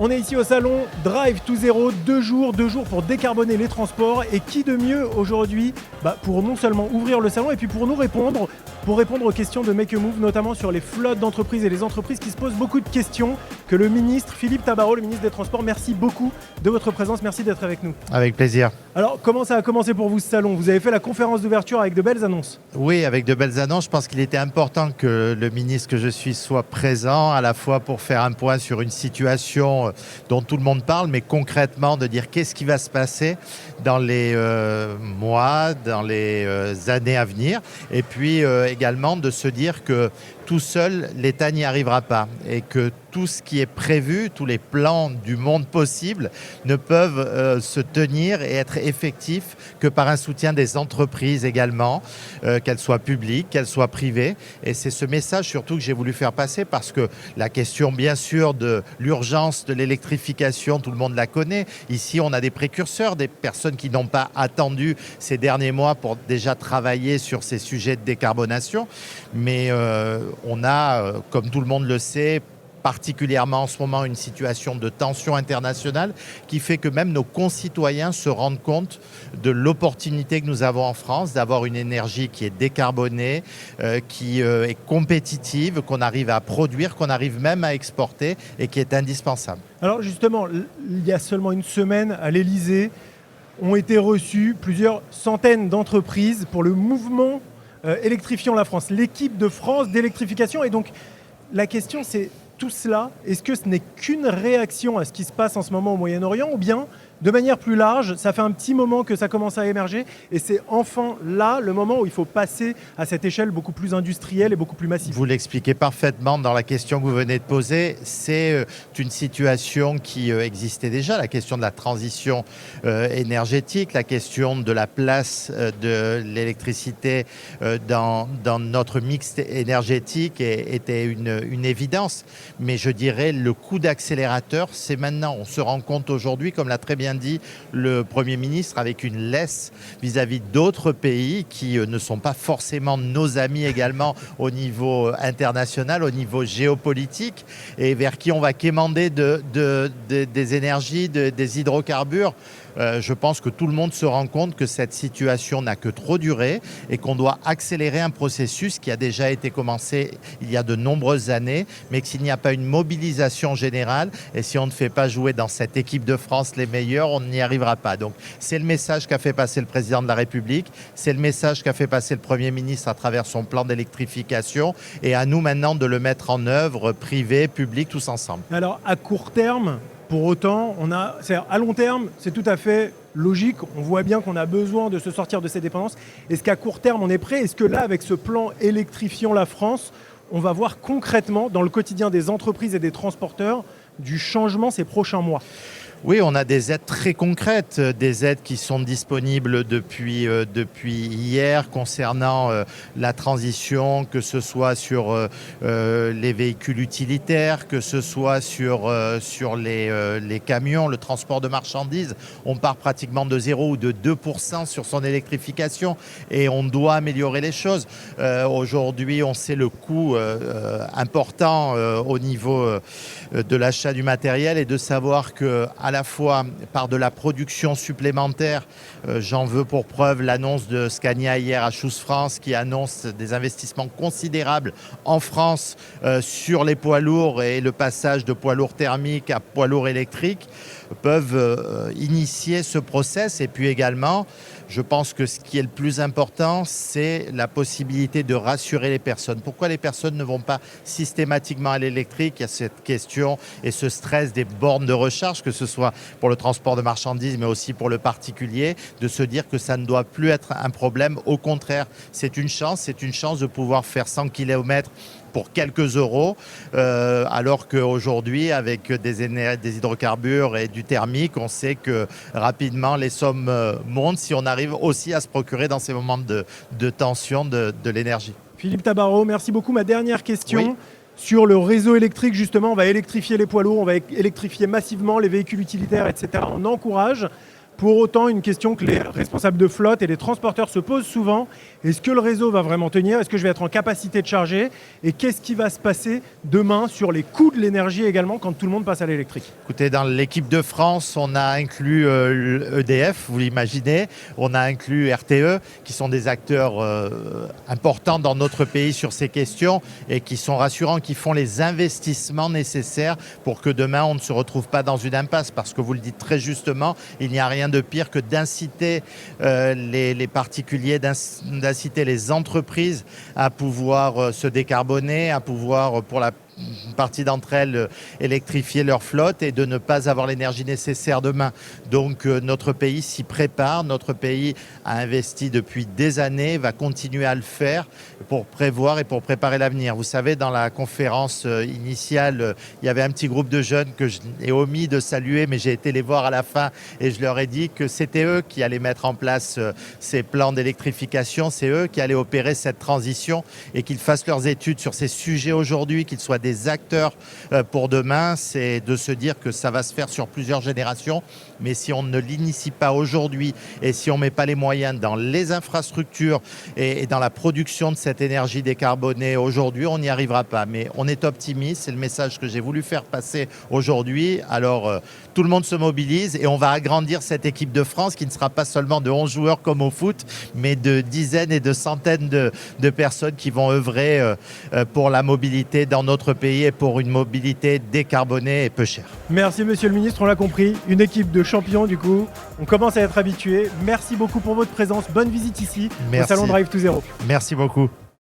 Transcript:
On est ici au salon Drive to Zero, 2 jours pour décarboner les transports. Et qui de mieux aujourd'hui pour non seulement ouvrir le salon et puis pour nous répondre, aux questions de Make a Move, notamment sur les flottes d'entreprises et les entreprises qui se posent beaucoup de questions, que le ministre Philippe Tabarot, le ministre des Transports, merci beaucoup de votre présence, merci d'être avec nous. Avec plaisir. Alors comment ça a commencé pour vous ce salon? Vous avez fait la conférence d'ouverture avec de belles annonces. Oui, avec de belles annonces. Je pense qu'il était important que le ministre que je suis soit présent, à la fois pour faire un point sur une situation dont tout le monde parle, mais concrètement de dire qu'est-ce qui va se passer dans les mois, dans les années à venir, et puis également de se dire que tout seul, l'État n'y arrivera pas et que tout ce qui est prévu, tous les plans du monde possible ne peuvent se tenir et être effectifs que par un soutien des entreprises également, qu'elles soient publiques, qu'elles soient privées. Et c'est ce message surtout que j'ai voulu faire passer parce que la question bien sûr de l'urgence de l'électrification, tout le monde la connaît. Ici, on a des précurseurs, des personnes qui n'ont pas attendu ces derniers mois pour déjà travailler sur ces sujets de décarbonation. Mais on a, comme tout le monde le sait, particulièrement en ce moment une situation de tension internationale qui fait que même nos concitoyens se rendent compte de l'opportunité que nous avons en France d'avoir une énergie qui est décarbonée, qui est compétitive, qu'on arrive à produire, qu'on arrive même à exporter et qui est indispensable. Alors justement, il y a seulement une semaine à l'Elysée, ont été reçues plusieurs centaines d'entreprises pour le mouvement Électrifions la France, l'équipe de France d'électrification. Et donc la question c'est, tout cela, est-ce que ce n'est qu'une réaction à ce qui se passe en ce moment au Moyen-Orient, ou bien, de manière plus large, ça fait un petit moment que ça commence à émerger et c'est enfin là le moment où il faut passer à cette échelle beaucoup plus industrielle et beaucoup plus massive? Vous l'expliquez parfaitement dans la question que vous venez de poser. C'est une situation qui existait déjà, la question de la transition énergétique, la question de la place de l'électricité dans notre mix énergétique était une évidence. Mais je dirais le coup d'accélérateur, c'est maintenant. On se rend compte aujourd'hui, comme l'a très bien dit le Premier ministre, avec une laisse vis-à-vis d'autres pays qui ne sont pas forcément nos amis également au niveau international, au niveau géopolitique, et vers qui on va quémander des énergies, des hydrocarbures. Je pense que tout le monde se rend compte que cette situation n'a que trop duré et qu'on doit accélérer un processus qui a déjà été commencé il y a de nombreuses années, mais que s'il n'y a pas une mobilisation générale et si on ne fait pas jouer dans cette équipe de France les meilleurs, on n'y arrivera pas. Donc c'est le message qu'a fait passer le président de la République, c'est le message qu'a fait passer le Premier ministre à travers son plan d'électrification, et à nous maintenant de le mettre en œuvre, privé, public, tous ensemble. Alors à court terme, pour autant, à long terme, c'est tout à fait logique. On voit bien qu'on a besoin de se sortir de ces dépendances. Est-ce qu'à court terme, on est prêt? Est-ce que là, avec ce plan Électrifions la France, on va voir concrètement dans le quotidien des entreprises et des transporteurs du changement ces prochains mois? Oui, on a des aides très concrètes, des aides qui sont disponibles depuis hier concernant la transition, que ce soit sur les véhicules utilitaires, que ce soit sur les camions, le transport de marchandises. On part pratiquement de 0 ou de 2% sur son électrification et on doit améliorer les choses. Aujourd'hui, on sait le coût important au niveau de l'achat du matériel et de savoir que à la fois par de la production supplémentaire, j'en veux pour preuve l'annonce de Scania hier à Choose France qui annonce des investissements considérables en France sur les poids lourds et le passage de poids lourds thermiques à poids lourds électriques peuvent initier ce process. Et puis également, je pense que ce qui est le plus important, c'est la possibilité de rassurer les personnes. Pourquoi les personnes ne vont pas systématiquement à l'électrique? Il y a cette question et ce stress des bornes de recharge, que ce soit pour le transport de marchandises, mais aussi pour le particulier, de se dire que ça ne doit plus être un problème. Au contraire, c'est une chance de pouvoir faire 100 km pour quelques euros, alors qu'aujourd'hui, avec des hydrocarbures et du thermique, on sait que rapidement les sommes montent si on arrive aussi à se procurer dans ces moments de tension de l'énergie. Philippe Tabarot, merci beaucoup. Ma dernière question. Oui. Sur le réseau électrique, justement, on va électrifier les poids lourds, on va électrifier massivement les véhicules utilitaires, etc. On encourage. Pour autant, une question que les responsables de flotte et les transporteurs se posent souvent, est-ce que le réseau va vraiment tenir? Est-ce que je vais être en capacité de charger? Et qu'est-ce qui va se passer demain sur les coûts de l'énergie également quand tout le monde passe à l'électrique? Écoutez, dans l'équipe de France, on a inclus EDF, vous l'imaginez, on a inclus RTE, qui sont des acteurs importants dans notre pays sur ces questions et qui sont rassurants, qui font les investissements nécessaires pour que demain on ne se retrouve pas dans une impasse. Parce que vous le dites très justement, il n'y a rien de pire que d'inciter les particuliers, d'inciter les entreprises à pouvoir se décarboner, à pouvoir, pour une partie d'entre elles, électrifier leur flotte et de ne pas avoir l'énergie nécessaire demain. Donc notre pays s'y prépare, notre pays a investi depuis des années, va continuer à le faire pour prévoir et pour préparer l'avenir. Vous savez, dans la conférence initiale, il y avait un petit groupe de jeunes que j'ai omis de saluer, mais j'ai été les voir à la fin et je leur ai dit que c'était eux qui allaient mettre en place ces plans d'électrification, c'est eux qui allaient opérer cette transition et qu'ils fassent leurs études sur ces sujets aujourd'hui, qu'ils soient des acteurs pour demain. C'est de se dire que ça va se faire sur plusieurs générations, mais si on ne l'initie pas aujourd'hui et si on ne met pas les moyens dans les infrastructures et dans la production de cette énergie décarbonée aujourd'hui, on n'y arrivera pas. Mais on est optimiste, c'est le message que j'ai voulu faire passer aujourd'hui. Alors tout le monde se mobilise et on va agrandir cette équipe de France qui ne sera pas seulement de 11 joueurs comme au foot, mais de dizaines et de centaines de personnes qui vont œuvrer pour la mobilité dans notre pays et pour une mobilité décarbonée et peu chère. Merci Monsieur le Ministre, on l'a compris, une équipe de champions du coup, on commence à être habitué. Merci beaucoup pour votre présence, bonne visite ici au Salon Drive to Zero. Merci beaucoup.